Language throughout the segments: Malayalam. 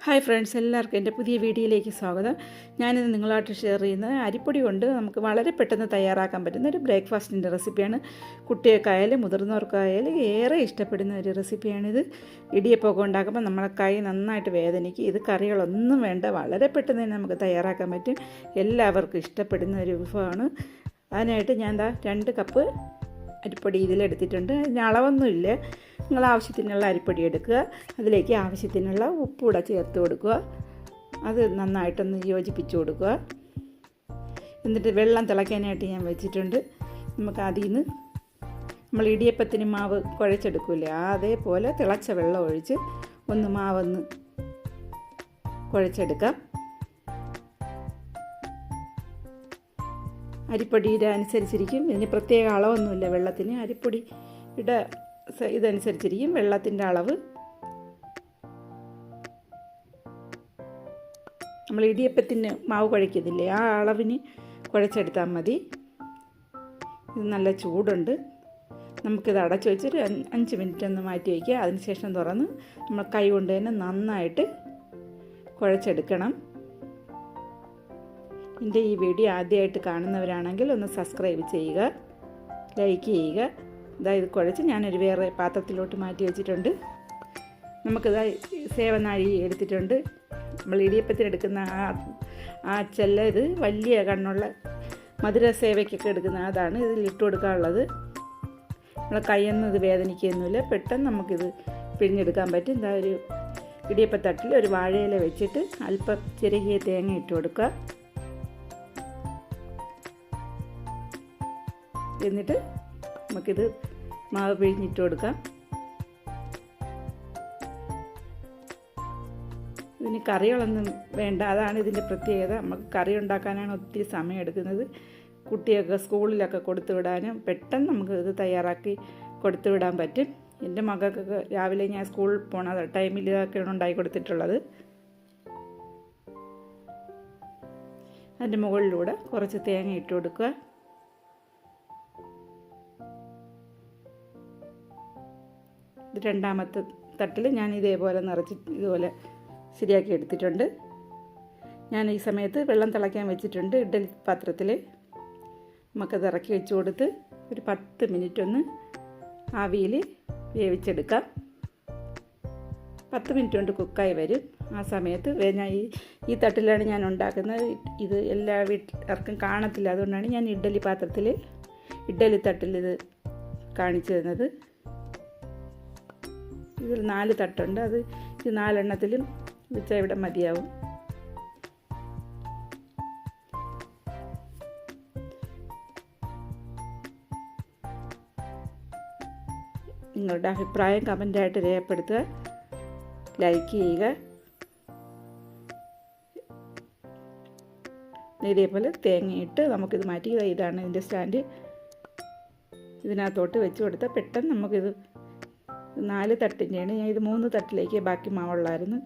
ഹായ് ഫ്രണ്ട്സ്, എല്ലാവർക്കും എൻ്റെ പുതിയ വീഡിയോയിലേക്ക് സ്വാഗതം. ഞാനിത് നിങ്ങളായിട്ട് ഷെയർ ചെയ്യുന്നത് അരിപ്പൊടി കൊണ്ട് നമുക്ക് വളരെ പെട്ടെന്ന് തയ്യാറാക്കാൻ പറ്റുന്ന ഒരു ബ്രേക്ക്ഫാസ്റ്റിൻ്റെ റെസിപ്പിയാണ്. കുട്ടികൾക്കായാലും മുതിർന്നവർക്കായാലും ഏറെ ഇഷ്ടപ്പെടുന്ന ഒരു റെസിപ്പിയാണിത്. ഇടിയപ്പമൊക്കെ ഉണ്ടാക്കുമ്പോൾ നമ്മളെ കൈ നന്നായിട്ട് വേദനിക്കും. ഇത് കറികളൊന്നും വേണ്ട, വളരെ പെട്ടെന്ന് തന്നെ നമുക്ക് തയ്യാറാക്കാൻ പറ്റും. എല്ലാവർക്കും ഇഷ്ടപ്പെടുന്ന ഒരു വിഭവമാണ്. അതിനായിട്ട് ഞാൻ 2 കപ്പ് അരിപ്പൊടി ഇതിലെടുത്തിട്ടുണ്ട്. അതിന് അളവൊന്നുമില്ല. നിങ്ങൾ ആവശ്യത്തിനുള്ള അരിപ്പൊടി എടുക്കുക, അതിലേക്ക് ആവശ്യത്തിനുള്ള ഉപ്പൂടെ ചേർത്ത് കൊടുക്കുക. അത് നന്നായിട്ടൊന്ന് യോജിപ്പിച്ച് കൊടുക്കുക. എന്നിട്ട് വെള്ളം തിളയ്ക്കാനായിട്ട് ഞാൻ വെച്ചിട്ടുണ്ട്. നമുക്ക് അതിൽ നിന്ന് നമ്മൾ ഇടിയപ്പത്തിന് മാവ് കുഴച്ചെടുക്കില്ലേ, അതേപോലെ തിളച്ച വെള്ളം ഒഴിച്ച് ഒന്ന് മാവൊന്ന് കുഴച്ചെടുക്കാം. അരിപ്പൊടിയുടെ അനുസരിച്ചിരിക്കും, ഇതിന് പ്രത്യേക അളവൊന്നുമില്ല വെള്ളത്തിന്. അരിപ്പൊടിയുടെ ഇതനുസരിച്ചിരിക്കും വെള്ളത്തിൻ്റെ അളവ്. നമ്മൾ ഇടിയപ്പത്തിന് മാവ് കുഴയ്ക്കത്തില്ലേ, ആ അളവിന് കുഴച്ചെടുത്താൽ മതി. ഇത് നല്ല ചൂടുണ്ട്. നമുക്കിത് അടച്ചു വെച്ചൊരു 5 മിനിറ്റ് ഒന്ന് മാറ്റി വയ്ക്കുക. അതിനുശേഷം തുറന്ന് നമ്മൾ കൈ കൊണ്ട് തന്നെ നന്നായിട്ട് കുഴച്ചെടുക്കണം. എൻ്റെ ഈ വീഡിയോ ആദ്യമായിട്ട് കാണുന്നവരാണെങ്കിൽ ഒന്ന് സബ്സ്ക്രൈബ് ചെയ്യുക, ലൈക്ക് ചെയ്യുക. ഇത് കുഴച്ച് ഞാനൊരു വേറെ പാത്രത്തിലോട്ട് മാറ്റി വെച്ചിട്ടുണ്ട്. നമുക്കിത് സേവനാഴി എടുത്തിട്ടുണ്ട്. നമ്മൾ ഇടിയപ്പത്തിനെടുക്കുന്ന ആ ചെല്ല, ഇത് വലിയ കണ്ണുള്ള മധുര സേവയ്ക്കൊക്കെ എടുക്കുന്ന അതാണ് ഇതിൽ ഇട്ട് കൊടുക്കാനുള്ളത്. നമ്മളെ കയ്യൊന്നും ഇത് വേദനിക്കുകയൊന്നുമില്ല, പെട്ടെന്ന് നമുക്കിത് പിഴിഞ്ഞെടുക്കാൻ പറ്റും. ഒരു ഇടിയപ്പത്തട്ടിൽ ഒരു വാഴയില വെച്ചിട്ട് അല്പം ചെറിയ തേങ്ങ ഇട്ട് കൊടുക്കുക. എന്നിട്ട് നമുക്കിത് മാവ് പിഴിഞ്ഞിട്ട് കൊടുക്കാം. ഇതിന് കറികളൊന്നും വേണ്ട, അതാണ് ഇതിൻ്റെ പ്രത്യേകത. നമുക്ക് കറി ഉണ്ടാക്കാനാണ് ഒത്തിരി സമയം എടുക്കുന്നത്. കുട്ടിയൊക്കെ സ്കൂളിലൊക്കെ കൊടുത്തു വിടാനും പെട്ടെന്ന് നമുക്ക് ഇത് തയ്യാറാക്കി കൊടുത്തു വിടാൻ പറ്റും. എൻ്റെ മക്കൾക്കൊക്കെ രാവിലെ ഞാൻ സ്കൂളിൽ പോണ ടൈമിൽ ഇതൊക്കെയാണ് ഉണ്ടാക്കി കൊടുത്തിട്ടുള്ളത്. അതിൻ്റെ മുകളിലൂടെ കുറച്ച് തേങ്ങ ഇട്ട് കൊടുക്കുക. രണ്ടാമത്തെ തട്ടിൽ ഞാൻ ഇതേപോലെ നിറച്ച് ഇതുപോലെ ശരിയാക്കി എടുത്തിട്ടുണ്ട്. ഞാൻ ഈ സമയത്ത് വെള്ളം തിളയ്ക്കാൻ വെച്ചിട്ടുണ്ട് ഇഡ്ഡലി പാത്രത്തിൽ. നമുക്കത് ഇറക്കി വെച്ച് കൊടുത്ത് ഒരു 10 മിനിറ്റ് ഒന്ന് ആവിയിൽ വേവിച്ചെടുക്കാം. 10 മിനിറ്റ് കൊണ്ട് കുക്കായി വരും. ആ സമയത്ത് ഞാൻ ഈ തട്ടിലാണ് ഞാൻ ഉണ്ടാക്കുന്നത്. ഇത് എല്ലാ വീട്ടിലും കാണത്തില്ല, അതുകൊണ്ടാണ് ഞാൻ ഇഡ്ഡലി പാത്രത്തിൽ ഇഡ്ഡലി തട്ടിൽ ഇത് കാണിച്ചു തന്നത്. ഇതിൽ 4 തട്ടുണ്ട്. അത് ഈ 4 എണ്ണത്തിലും വെച്ചാൽ ഇവിടെ മതിയാവും. നിങ്ങളുടെ അഭിപ്രായം കമൻ്റായിട്ട് രേഖപ്പെടുത്തുക, ലൈക്ക് ചെയ്യുക. ഇതേപോലെ തേങ്ങയിട്ട് നമുക്കിത് മാറ്റി, ഇതാണ് ഇതിൻ്റെ സ്റ്റാൻഡ്. ഇതിനകത്തോട്ട് വെച്ച് കൊടുത്താൽ പെട്ടെന്ന് നമുക്കിത് 4 തട്ടിൻ്റെയാണ്. ഞാൻ ഇത് 3 തട്ടിലേക്ക് ബാക്കി മാവുള്ളായിരുന്നു.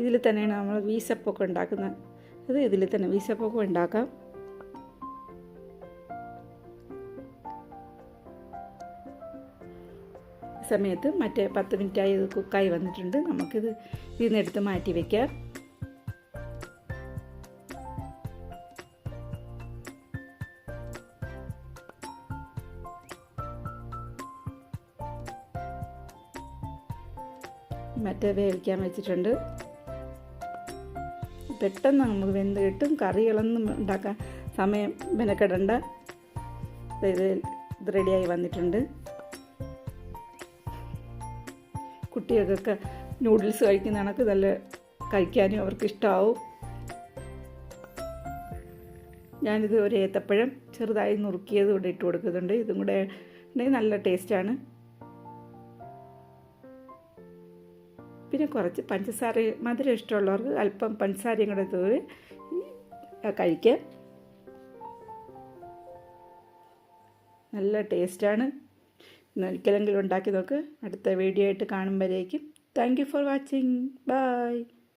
ഇതിൽ തന്നെയാണ് നമ്മൾ വീസപ്പൊക്കെ ഉണ്ടാക്കുന്നത്. അത് ഇതിൽ തന്നെ വീസപ്പൊക്കെ ഉണ്ടാക്കാം. ഈ സമയത്ത് മറ്റേ 10 മിനിറ്റായി ഇത് കുക്കായി വന്നിട്ടുണ്ട്. നമുക്കിത് ഇതിൽ നിന്ന് എടുത്ത് മാറ്റി വയ്ക്കാം. മറ്റേ വേവിക്കാൻ വെച്ചിട്ടുണ്ട്. പെട്ടെന്ന് നമുക്ക് വെന്ത് കിട്ടും. കറികളൊന്നും ഉണ്ടാക്കാൻ സമയം മെനക്കെടണ്ട. ഇത് റെഡിയായി വന്നിട്ടുണ്ട്. കുട്ടികൾക്കൊക്കെ നൂഡിൽസ് കഴിക്കുന്ന കണക്ക് നല്ല കഴിക്കാനും അവർക്ക് ഇഷ്ടമാവും. ഞാനിത് ഒരു ഏത്തപ്പഴം ചെറുതായി നുറുക്കിയത് കൂടെ ഇട്ട് കൊടുക്കുന്നുണ്ട്. ഇതും കൂടെ ഉണ്ടെങ്കിൽ നല്ല ടേസ്റ്റാണ്. പിന്നെ കുറച്ച് പഞ്ചസാര, മധുരം ഇഷ്ടമുള്ളവർക്ക് അല്പം പഞ്ചസാരയും കൂടെ തൂവി കഴിക്കാം. നല്ല ടേസ്റ്റാണ്. ഒരിക്കലെങ്കിലും ഉണ്ടാക്കി നോക്ക്. അടുത്ത വീഡിയോ ആയിട്ട് കാണുമ്പോഴേക്കും thank you for watching. By.